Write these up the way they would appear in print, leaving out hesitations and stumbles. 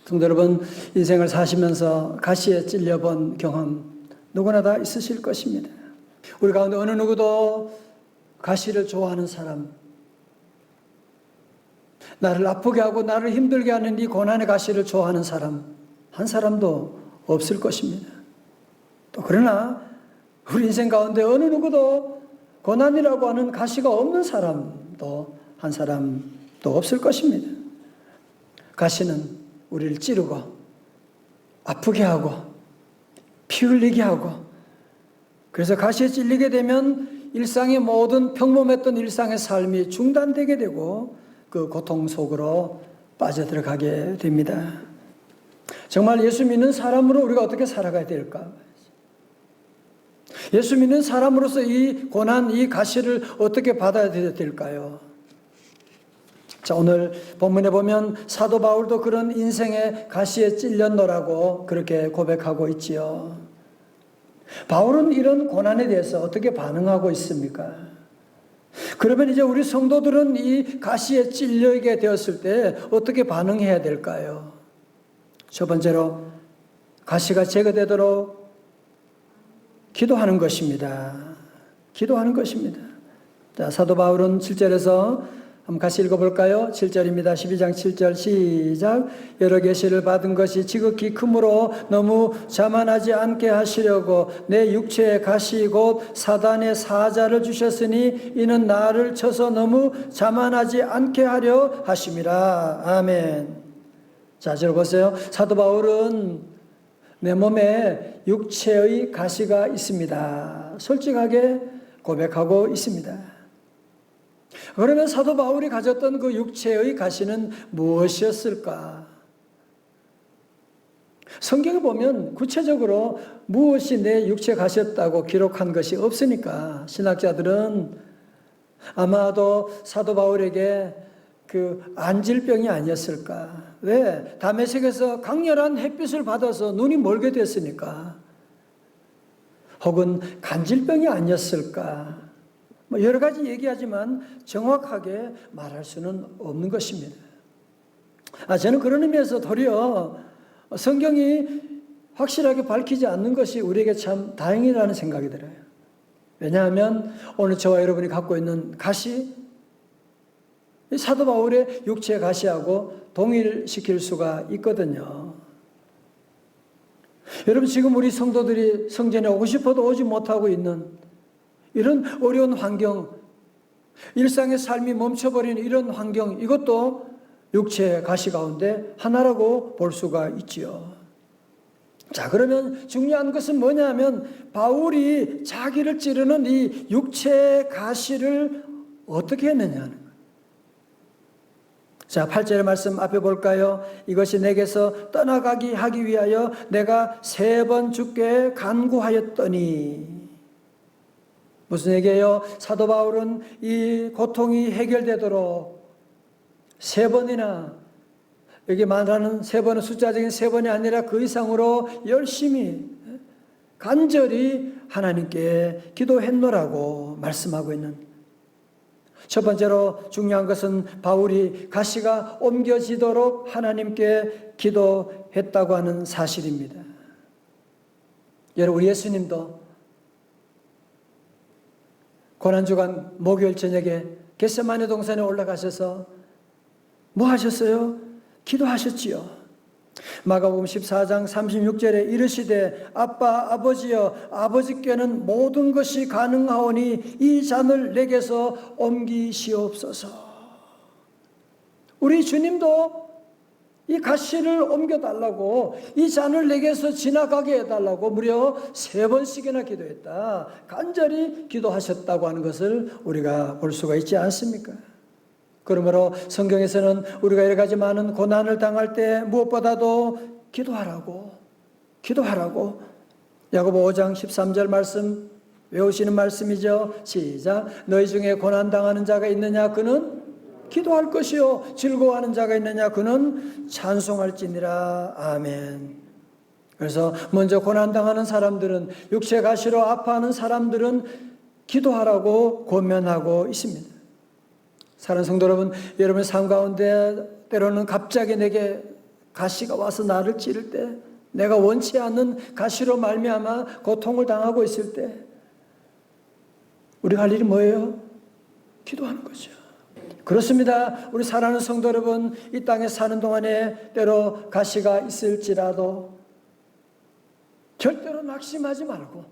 성도 여러분, 인생을 사시면서 가시에 찔려본 경험 누구나 다 있으실 것입니다. 우리 가운데 어느 누구도 가시를 좋아하는 사람, 나를 아프게 하고 나를 힘들게 하는 이 고난의 가시를 좋아하는 사람 한 사람도 없을 것입니다. 또 그러나 우리 인생 가운데 어느 누구도 고난이라고 하는 가시가 없는 사람도 한 사람도 없을 것입니다. 가시는 우리를 찌르고 아프게 하고 피 흘리게 하고, 그래서 가시에 찔리게 되면 일상의 모든 평범했던 일상의 삶이 중단되게 되고 그 고통 속으로 빠져들어가게 됩니다. 정말 예수 믿는 사람으로 우리가 어떻게 살아가야 될까? 예수 믿는 사람으로서 이 고난, 이 가시를 어떻게 받아야 될까요? 자, 오늘 본문에 보면 사도 바울도 그런 인생의 가시에 찔렸노라고 그렇게 고백하고 있지요. 바울은 이런 고난에 대해서 어떻게 반응하고 있습니까? 그러면 이제 우리 성도들은 이 가시에 찔리게 되었을 때 어떻게 반응해야 될까요? 첫 번째로 가시가 제거되도록 기도하는 것입니다. 기도하는 것입니다. 자, 사도 바울은 7절에서 한번 같이 읽어볼까요? 7절입니다. 12장 7절 시작. 여러 계시를 받은 것이 지극히 크므로 너무 자만하지 않게 하시려고 내 육체의 가시 곧 사단의 사자를 주셨으니 이는 나를 쳐서 너무 자만하지 않게 하려 하심이라. 아멘. 자, 저 보세요. 사도 바울은 내 몸에 육체의 가시가 있습니다. 솔직하게 고백하고 있습니다. 그러면 사도 바울이 가졌던 그 육체의 가시는 무엇이었을까? 성경에 보면 구체적으로 무엇이 내 육체에 가셨다고 기록한 것이 없으니까 신학자들은 아마도 사도 바울에게 그 안질병이 아니었을까? 왜? 다메섹에서 강렬한 햇빛을 받아서 눈이 멀게 됐으니까. 혹은 간질병이 아니었을까? 뭐 여러 가지 얘기하지만 정확하게 말할 수는 없는 것입니다. 저는 그런 의미에서 도리어 성경이 확실하게 밝히지 않는 것이 우리에게 참 다행이라는 생각이 들어요. 왜냐하면 오늘 저와 여러분이 갖고 있는 가시, 사도 바울의 육체 가시하고 동일시킬 수가 있거든요. 여러분, 지금 우리 성도들이 성전에 오고 싶어도 오지 못하고 있는 이런 어려운 환경, 일상의 삶이 멈춰버리는 이런 환경, 이것도 육체의 가시 가운데 하나라고 볼 수가 있지요. 자, 그러면 중요한 것은 뭐냐면 바울이 자기를 찌르는 이 육체의 가시를 어떻게 했느냐는 거예요. 자, 8절의 말씀 앞에 볼까요? 이것이 내게서 떠나가기 하기 위하여 내가 3번 주께 간구하였더니. 무슨 얘기예요? 사도 바울은 이 고통이 해결되도록 3번이나, 여기 말하는 3번은 숫자적인 3번이 아니라 그 이상으로 열심히 간절히 하나님께 기도했노라고 말씀하고 있는. 첫 번째로 중요한 것은 바울이 가시가 옮겨지도록 하나님께 기도했다고 하는 사실입니다. 여러분, 우리 예수님도 고난주간 목요일 저녁에 겟세마네 동산에 올라가셔서 뭐 하셨어요? 기도하셨지요. 마가복음 14장 36절에 이르시되 아빠 아버지여 아버지께는 모든 것이 가능하오니 이 잔을 내게서 옮기시옵소서. 우리 주님도 이 가시를 옮겨달라고, 이 잔을 내게서 지나가게 해달라고 무려 3번씩이나 기도했다. 간절히 기도하셨다고 하는 것을 우리가 볼 수가 있지 않습니까? 그러므로 성경에서는 우리가 여러 가지 많은 고난을 당할 때 무엇보다도 기도하라고 야고보 5장 13절 말씀 외우시는 말씀이죠. 시작. 너희 중에 고난당하는 자가 있느냐? 그는 기도할 것이요 즐거워하는 자가 있느냐? 그는 찬송할지니라. 아멘. 그래서 먼저 고난당하는 사람들은, 육체 가시로 아파하는 사람들은 기도하라고 권면하고 있습니다. 사랑하는 성도 여러분, 여러분의 삶 가운데 때로는 갑자기 내게 가시가 와서 나를 찌를 때, 내가 원치 않는 가시로 말미암아 고통을 당하고 있을 때 우리가 할 일이 뭐예요? 기도하는 거죠. 그렇습니다. 우리 사랑하는 성도 여러분, 이 땅에 사는 동안에 때로 가시가 있을지라도 절대로 낙심하지 말고,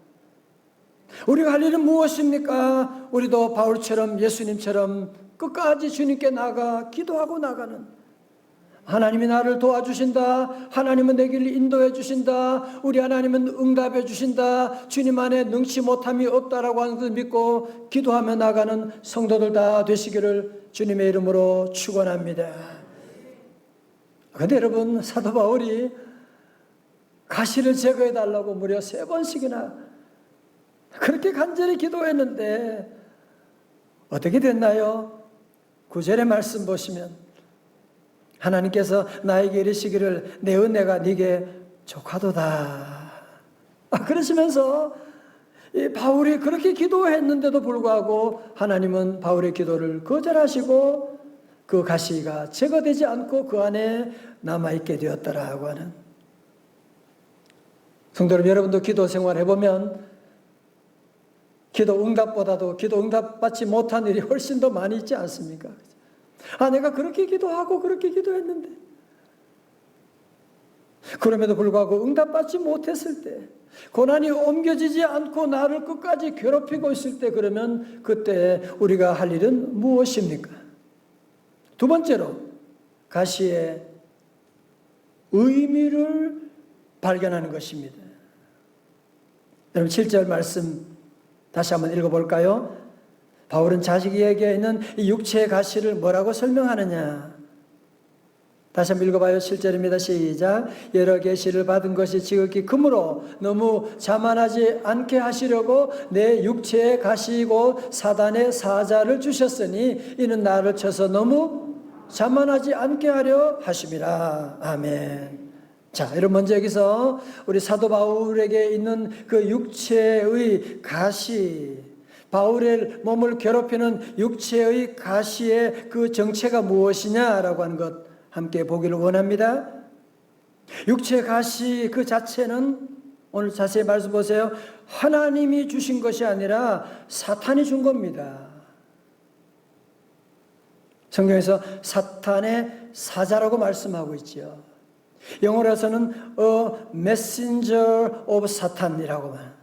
우리가 할 일은 무엇입니까? 우리도 바울처럼, 예수님처럼 끝까지 주님께 나가 기도하고 나가는, 하나님이 나를 도와주신다, 하나님은 내 길을 인도해 주신다, 우리 하나님은 응답해 주신다, 주님 안에 능치 못함이 없다라고 하는 것을 믿고 기도하며 나가는 성도들 다 되시기를 주님의 이름으로 축원합니다. 그런데 여러분, 사도 바울이 가시를 제거해 달라고 무려 3번씩이나 그렇게 간절히 기도했는데 어떻게 됐나요? 9절의 말씀 보시면 하나님께서 나에게 이르시기를 내 은혜가 네게 족하도다. 그러시면서 이 바울이 그렇게 기도했는데도 불구하고 하나님은 바울의 기도를 거절하시고 그 가시가 제거되지 않고 그 안에 남아있게 되었더라고 하는. 성도 여러분도 기도 생활 해보면 기도 응답보다도 기도 응답받지 못한 일이 훨씬 더 많이 있지 않습니까? 내가 그렇게 기도하고 그렇게 기도했는데, 그럼에도 불구하고 응답받지 못했을 때, 고난이 옮겨지지 않고 나를 끝까지 괴롭히고 있을 때, 그러면 그때 우리가 할 일은 무엇입니까? 두 번째로 가시의 의미를 발견하는 것입니다. 여러분 7절 말씀 다시 한번 읽어볼까요? 바울은 자기에게 있는 이 육체의 가시를 뭐라고 설명하느냐? 다시 한번 읽어봐요. 7절입니다. 시작. 여러 계시를 받은 것이 지극히 크므로 너무 자만하지 않게 하시려고 내 육체의 가시이고 사단의 사자를 주셨으니 이는 나를 쳐서 너무 자만하지 않게 하려 하심이라. 아멘. 자, 여러분 먼저 여기서 우리 사도 바울에게 있는 그 육체의 가시, 바울의 몸을 괴롭히는 육체의 가시의 그 정체가 무엇이냐라고 하는 것 함께 보기를 원합니다. 육체의 가시 그 자체는 오늘 자세히 말씀 보세요. 하나님이 주신 것이 아니라 사탄이 준 겁니다. 성경에서 사탄의 사자라고 말씀하고 있죠. 영어로서는 A messenger of Satan이라고 말합니다.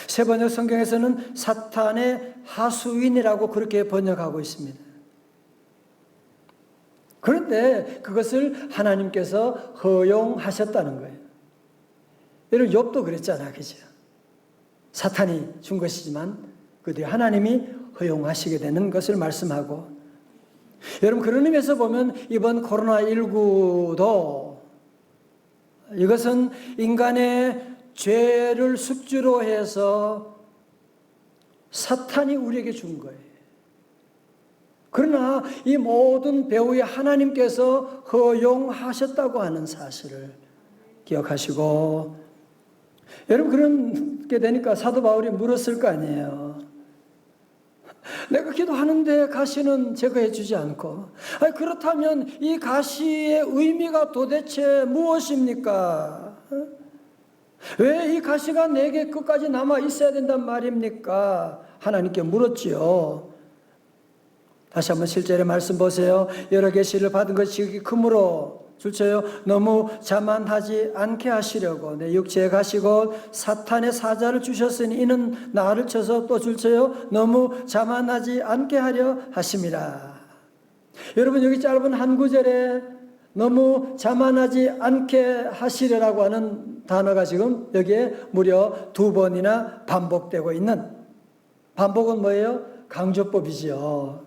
세 번역 성경에서는 사탄의 하수인이라고 그렇게 번역하고 있습니다. 그런데 그것을 하나님께서 허용하셨다는 거예요. 여러분 욥도 그랬잖아, 그죠? 사탄이 준 것이지만 그들이 하나님이 허용하시게 되는 것을 말씀하고, 여러분 그런 의미에서 보면 이번 코로나19도 이것은 인간의 죄를 숙주로 해서 사탄이 우리에게 준 거예요. 그러나 이 모든 배후에 하나님께서 허용하셨다고 하는 사실을 기억하시고, 여러분 그렇게 되니까 사도 바울이 물었을 거 아니에요. 내가 기도하는데 가시는 제거해 주지 않고, 그렇다면 이 가시의 의미가 도대체 무엇입니까? 왜 이 가시가 내게 끝까지 남아 있어야 된단 말입니까? 하나님께 물었지요. 다시 한번 실제의 말씀 보세요. 여러 계시를 받은 것이 크므로 줄쳐요. 너무 자만하지 않게 하시려고 내 육체에 가시고 사탄의 사자를 주셨으니 이는 나를 쳐서 또 줄쳐요. 너무 자만하지 않게 하려 하심이라. 여러분 여기 짧은 한 구절에 너무 자만하지 않게 하시려라고 하는 단어가 지금 여기에 무려 2번이나 반복되고 있는, 반복은 뭐예요? 강조법이지요.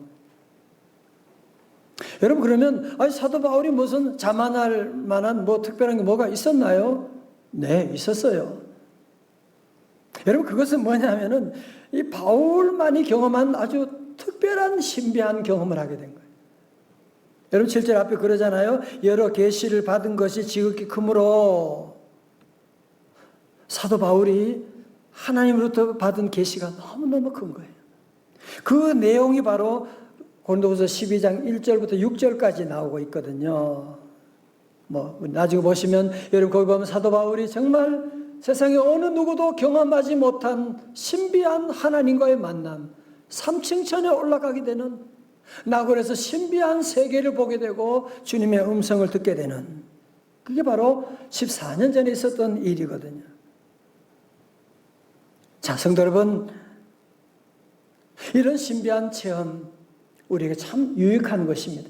여러분 그러면 사도 바울이 무슨 자만할 만한 특별한 게 뭐가 있었나요? 네, 있었어요. 여러분 그것은 뭐냐면은 이 바울만이 경험한 아주 특별한 신비한 경험을 하게 된 거예요. 여러분 7절 앞에 그러잖아요. 여러 계시를 받은 것이 지극히 크므로, 사도 바울이 하나님으로부터 받은 계시가 너무너무 큰 거예요. 그 내용이 바로 고린도후서 12장 1절부터 6절까지 나오고 있거든요. 나중에 보시면 여러분 거기 보면 사도 바울이 정말 세상에 어느 누구도 경험하지 못한 신비한 하나님과의 만남, 삼층천에 올라가게 되는, 나굴에서 신비한 세계를 보게 되고 주님의 음성을 듣게 되는, 그게 바로 14년 전에 있었던 일이거든요. 자, 성도 여러분, 이런 신비한 체험 우리에게 참 유익한 것입니다.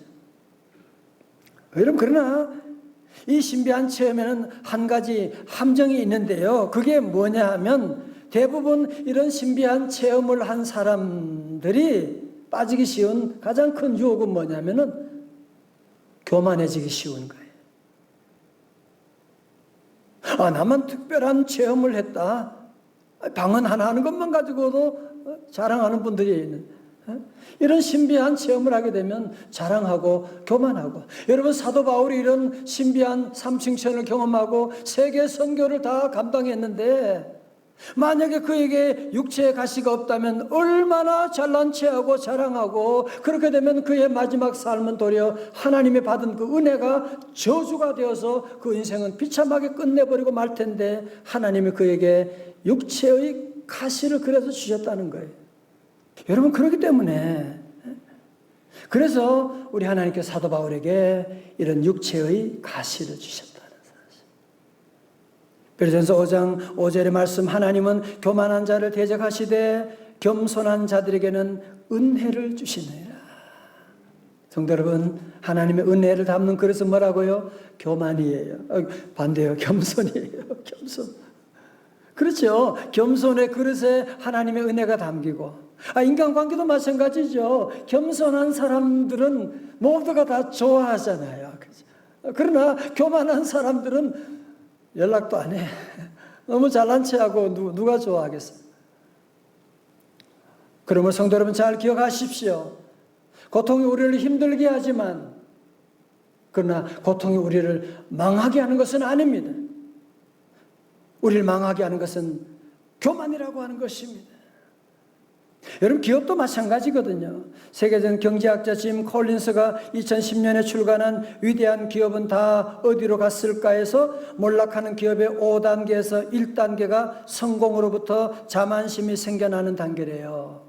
여러분, 그러나 이 신비한 체험에는 한 가지 함정이 있는데요. 그게 뭐냐 하면 대부분 이런 신비한 체험을 한 사람들이 빠지기 쉬운 가장 큰 유혹은 뭐냐면은 교만해지기 쉬운 거예요. 나만 특별한 체험을 했다. 방언 하나 하는 것만 가지고도 자랑하는 분들이 있는, 이런 신비한 체험을 하게 되면 자랑하고 교만하고, 여러분 사도 바울이 이런 신비한 삼층천을 경험하고 세계 선교를 다 감당했는데 만약에 그에게 육체의 가시가 없다면 얼마나 잘난 체하고 자랑하고, 그렇게 되면 그의 마지막 삶은 도리어 하나님이 받은 그 은혜가 저주가 되어서 그 인생은 비참하게 끝내버리고 말 텐데, 하나님이 그에게 육체의 가시를 그래서 주셨다는 거예요. 여러분, 그렇기 때문에 그래서 우리 하나님께 사도 바울에게 이런 육체의 가시를 주셨다는 사실. 베드로전서 5장 5절의 말씀, 하나님은 교만한 자를 대적하시되 겸손한 자들에게는 은혜를 주시느니라. 성도 여러분, 하나님의 은혜를 담는 그릇은 뭐라고요? 교만이에요. 반대요, 겸손이에요. 겸손. 그렇죠. 겸손의 그릇에 하나님의 은혜가 담기고, 인간관계도 마찬가지죠. 겸손한 사람들은 모두가 다 좋아하잖아요. 그러나 교만한 사람들은 연락도 안 해. 너무 잘난 체하고 누가 좋아하겠어요. 그러면 성도 여러분, 잘 기억하십시오. 고통이 우리를 힘들게 하지만, 그러나 고통이 우리를 망하게 하는 것은 아닙니다. 우리를 망하게 하는 것은 교만이라고 하는 것입니다. 여러분, 기업도 마찬가지거든요. 세계적 경제학자 짐 콜린스가 2010년에 출간한 위대한 기업은 다 어디로 갔을까 해서 몰락하는 기업의 5단계에서 1단계가 성공으로부터 자만심이 생겨나는 단계래요.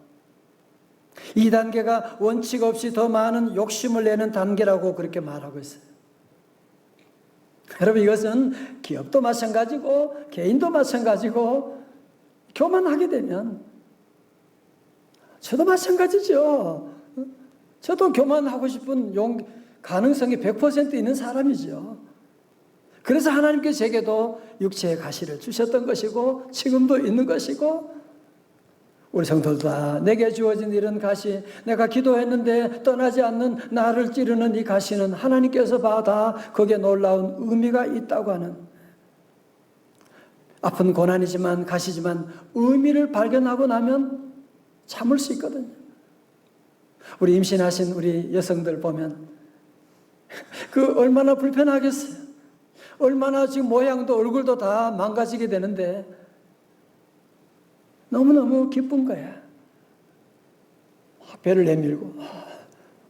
2단계가 원칙 없이 더 많은 욕심을 내는 단계라고 그렇게 말하고 있어요. 여러분, 이것은 기업도 마찬가지고 개인도 마찬가지고, 교만하게 되면 저도 마찬가지죠. 저도 교만하고 싶은 가능성이 100% 있는 사람이죠. 그래서 하나님께 제게도 육체의 가시를 주셨던 것이고 지금도 있는 것이고, 우리 성도들 다 내게 주어진 이런 가시, 내가 기도했는데 떠나지 않는 나를 찌르는 이 가시는 하나님께서 받아 거기에 놀라운 의미가 있다고 하는, 아픈 고난이지만 가시지만 의미를 발견하고 나면 참을 수 있거든요. 우리 임신하신 우리 여성들 보면 그 얼마나 불편하겠어요. 얼마나 지금 모양도 얼굴도 다 망가지게 되는데 너무너무 기쁜 거야. 배를 내밀고.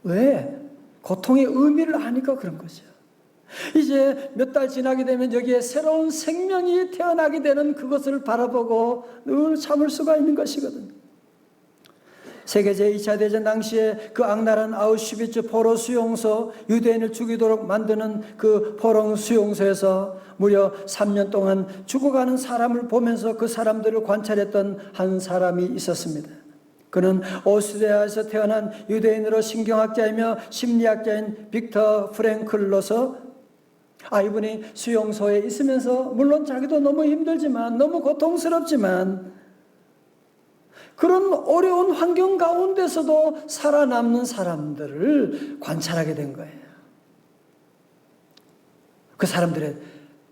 왜? 고통의 의미를 아니까 그런 거죠. 이제 몇 달 지나게 되면 여기에 새로운 생명이 태어나게 되는 그것을 바라보고 늘 참을 수가 있는 것이거든요. 세계 제2차 대전 당시에 그 악랄한 아우슈비츠 포로 수용소, 유대인을 죽이도록 만드는 그 포로 수용소에서 무려 3년 동안 죽어가는 사람을 보면서 그 사람들을 관찰했던 한 사람이 있었습니다. 그는 오스트리아에서 태어난 유대인으로 신경학자이며 심리학자인 빅터 프랭클로서, 이분이 수용소에 있으면서 물론 자기도 너무 힘들지만, 너무 고통스럽지만 그런 어려운 환경 가운데서도 살아남는 사람들을 관찰하게 된 거예요. 그 사람들의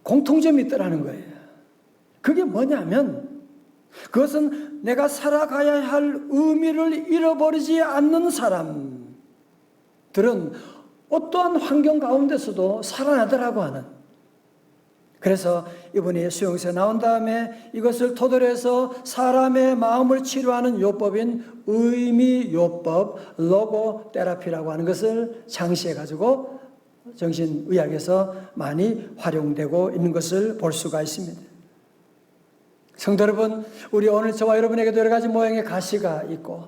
공통점이 있더라는 거예요. 그게 뭐냐면, 그것은 내가 살아가야 할 의미를 잃어버리지 않는 사람들은 어떠한 환경 가운데서도 살아나더라고 하는. 그래서 이분이 수용소에 나온 다음에 이것을 토대로 해서 사람의 마음을 치료하는 요법인 의미요법, 로고 테라피라고 하는 것을 창시해가지고 정신의학에서 많이 활용되고 있는 것을 볼 수가 있습니다. 성도 여러분, 우리 오늘 저와 여러분에게도 여러 가지 모양의 가시가 있고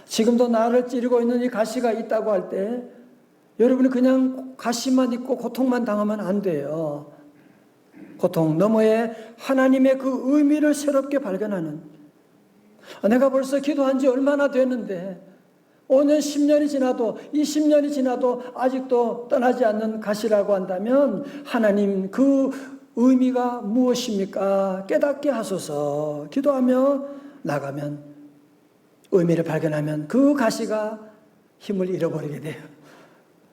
지금도 나를 찌르고 있는 이 가시가 있다고 할 때 여러분이 그냥 가시만 있고 고통만 당하면 안 돼요. 고통 너머에 하나님의 그 의미를 새롭게 발견하는, 내가 벌써 기도한 지 얼마나 됐는데 5년, 10년이 지나도 20년이 지나도 아직도 떠나지 않는 가시라고 한다면 하나님 그 의미가 무엇입니까? 깨닫게 하소서. 기도하며 나가면, 의미를 발견하면 그 가시가 힘을 잃어버리게 돼요.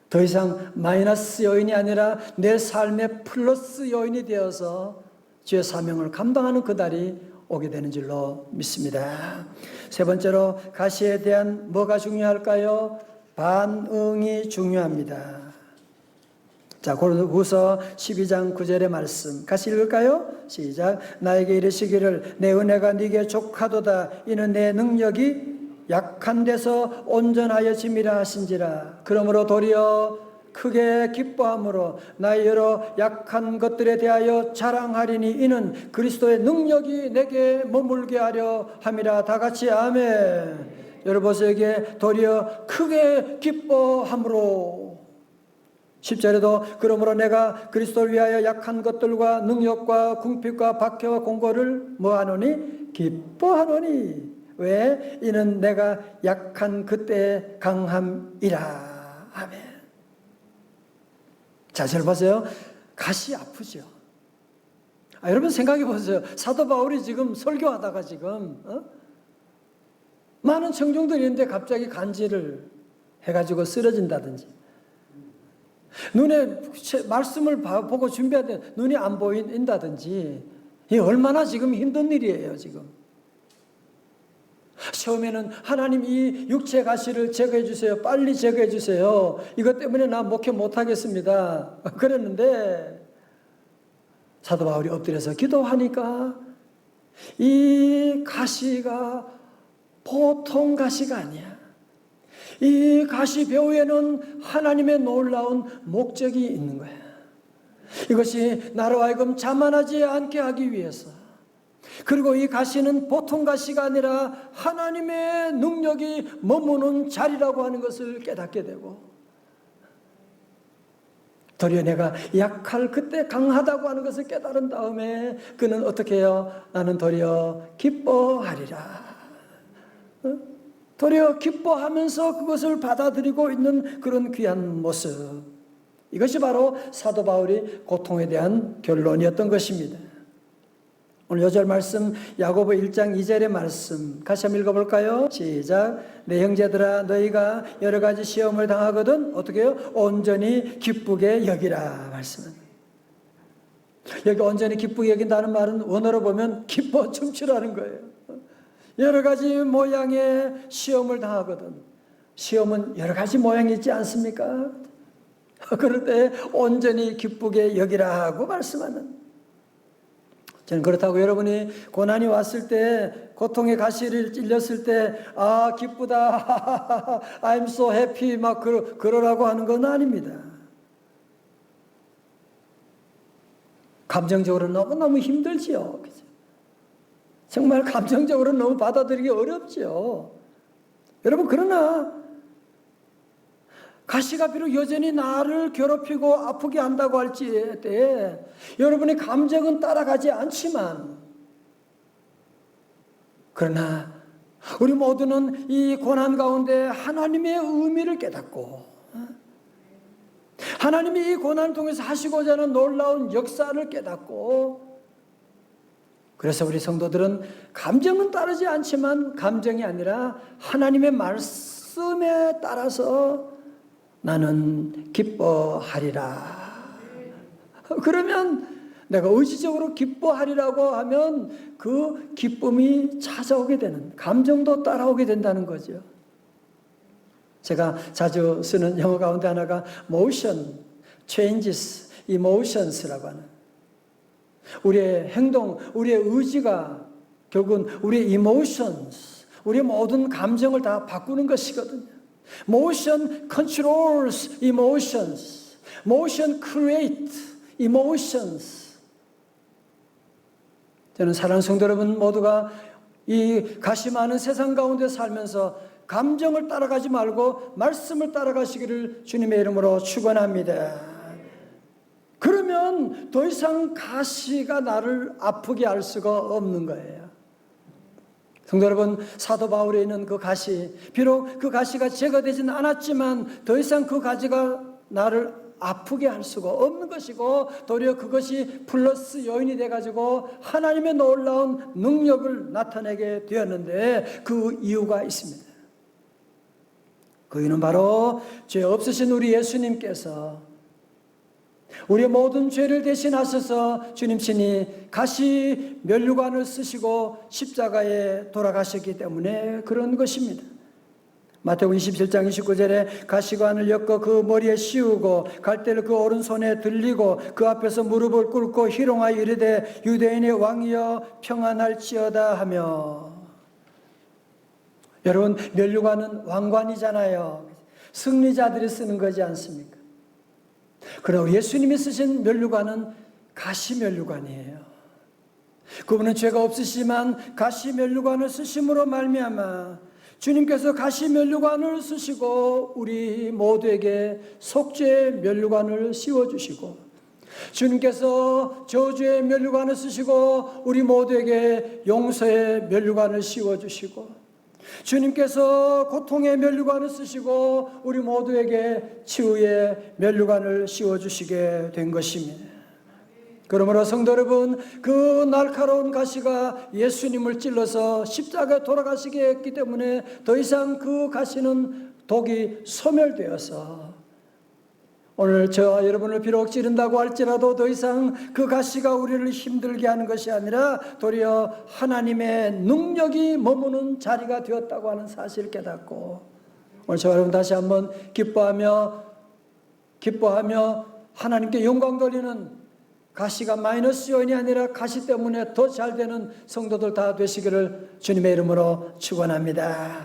더 이상 마이너스 요인이 아니라 내 삶의 플러스 요인이 되어서 주의 사명을 감당하는 그날이 오게 되는 줄로 믿습니다. 세 번째로 가시에 대한 뭐가 중요할까요? 반응이 중요합니다. 자, 고린도후서 12장 9절의 말씀 같이 읽을까요? 시작. 나에게 이르시기를 내 은혜가 네게 족하도다. 이는 내 능력이 약한 데서 온전하여짐이라 하신지라. 그러므로 도리어 크게 기뻐함으로 나의 여러 약한 것들에 대하여 자랑하리니 이는 그리스도의 능력이 내게 머물게 하려 함이라. 다 같이 아멘. 여러분에게 도리어 크게 기뻐함으로. 10절에도 그러므로 내가 그리스도를 위하여 약한 것들과 능력과 궁핍과 박해와 공고를 뭐하노니? 기뻐하노니. 왜? 이는 내가 약한 그때의 강함이라. 아멘. 자, 잘 보세요. 가시 아프죠. 여러분 생각해 보세요. 사도 바울이 지금 설교하다가 지금 많은 청중들이 있는데 갑자기 간질을 해가지고 쓰러진다든지, 눈에 말씀을 보고 준비하는데 눈이 안 보인다든지, 이 얼마나 지금 힘든 일이에요 지금. 처음에는 하나님 이 육체 가시를 제거해 주세요. 빨리 제거해 주세요. 이것 때문에 나 목회 못하겠습니다. 그랬는데 사도 바울이 엎드려서 기도하니까 이 가시가 보통 가시가 아니야. 이 가시 배후에는 하나님의 놀라운 목적이 있는 거야. 이것이 나로 하여금 자만하지 않게 하기 위해서, 그리고 이 가시는 보통 가시가 아니라 하나님의 능력이 머무는 자리라고 하는 것을 깨닫게 되고, 도리어 내가 약할 그때 강하다고 하는 것을 깨달은 다음에 그는 어떻게 해요? 나는 도리어 기뻐하리라. 도리어 기뻐하면서 그것을 받아들이고 있는 그런 귀한 모습, 이것이 바로 사도 바울이 고통에 대한 결론이었던 것입니다. 오늘 요절 말씀 야고보 1장 2절의 말씀 같이 한번 읽어볼까요? 시작. 내 형제들아 너희가 여러 가지 시험을 당하거든 어떻게 해요? 온전히 기쁘게 여기라 말씀은. 여기 온전히 기쁘게 여긴다는 말은 원어로 보면 기뻐 춤추라는 거예요. 여러 가지 모양의 시험을 당하거든. 시험은 여러 가지 모양이 있지 않습니까? 그럴 때 온전히 기쁘게 여기라 하고 말씀하는. 저는 그렇다고 여러분이 고난이 왔을 때, 고통의 가시를 찔렸을 때 기쁘다 I'm so happy 막 그러라고 하는 건 아닙니다. 감정적으로 너무너무 힘들지요. 정말 감정적으로 너무 받아들이기 어렵죠. 여러분, 그러나 가시가 비록 여전히 나를 괴롭히고 아프게 한다고 할지 때 여러분의 감정은 따라가지 않지만, 그러나 우리 모두는 이 고난 가운데 하나님의 의미를 깨닫고 하나님이 이 고난을 통해서 하시고자 하는 놀라운 역사를 깨닫고, 그래서 우리 성도들은 감정은 따르지 않지만 감정이 아니라 하나님의 말씀에 따라서 나는 기뻐하리라. 그러면 내가 의지적으로 기뻐하리라고 하면 그 기쁨이 찾아오게 되는, 감정도 따라오게 된다는 거죠. 제가 자주 쓰는 영어 가운데 하나가 motion changes emotions라고 하는, 우리의 행동, 우리의 의지가 결국은 우리의 emotions, 우리의 모든 감정을 다 바꾸는 것이거든요. Motion controls emotions. Motion create emotions. 저는 사랑하는 성도 여러분 모두가 이 가시 많은 세상 가운데 살면서 감정을 따라가지 말고 말씀을 따라가시기를 주님의 이름으로 축원합니다. 그러면 더 이상 가시가 나를 아프게 할 수가 없는 거예요. 성도 여러분, 사도 바울에 있는 그 가시, 비록 그 가시가 제거되지는 않았지만 더 이상 그 가시가 나를 아프게 할 수가 없는 것이고, 도리어 그것이 플러스 요인이 돼가지고 하나님의 놀라운 능력을 나타내게 되었는데, 그 이유가 있습니다. 그 이유는 바로 죄 없으신 우리 예수님께서 우리의 모든 죄를 대신하셔서 주님 친히 가시 면류관을 쓰시고 십자가에 돌아가셨기 때문에 그런 것입니다. 마태복음 27장 29절에 가시관을 엮어 그 머리에 씌우고 갈대를 그 오른손에 들리고 그 앞에서 무릎을 꿇고 희롱하여 이르되 유대인의 왕이여 평안할지어다 하며. 여러분, 면류관은 왕관이잖아요. 승리자들이 쓰는 거지 않습니까? 그러나 예수님이 쓰신 면류관은 가시 면류관이에요. 그분은 죄가 없으시지만 가시 면류관을 쓰심으로 말미암아 주님께서 가시 면류관을 쓰시고 우리 모두에게 속죄의 면류관을 씌워주시고, 주님께서 저주의 면류관을 쓰시고 우리 모두에게 용서의 면류관을 씌워주시고, 주님께서 고통의 면류관을 쓰시고 우리 모두에게 치유의 면류관을 씌워주시게 된 것입니다. 그러므로 성도 여러분, 그 날카로운 가시가 예수님을 찔러서 십자가에 돌아가시게 했기 때문에 더 이상 그 가시는 독이 소멸되어서 오늘 저와 여러분을 비록 찌른다고 할지라도 더 이상 그 가시가 우리를 힘들게 하는 것이 아니라 도리어 하나님의 능력이 머무는 자리가 되었다고 하는 사실을 깨닫고, 오늘 저와 여러분 다시 한번 기뻐하며 하나님께 영광 돌리는, 가시가 마이너스 요인이 아니라 가시 때문에 더 잘 되는 성도들 다 되시기를 주님의 이름으로 축원합니다.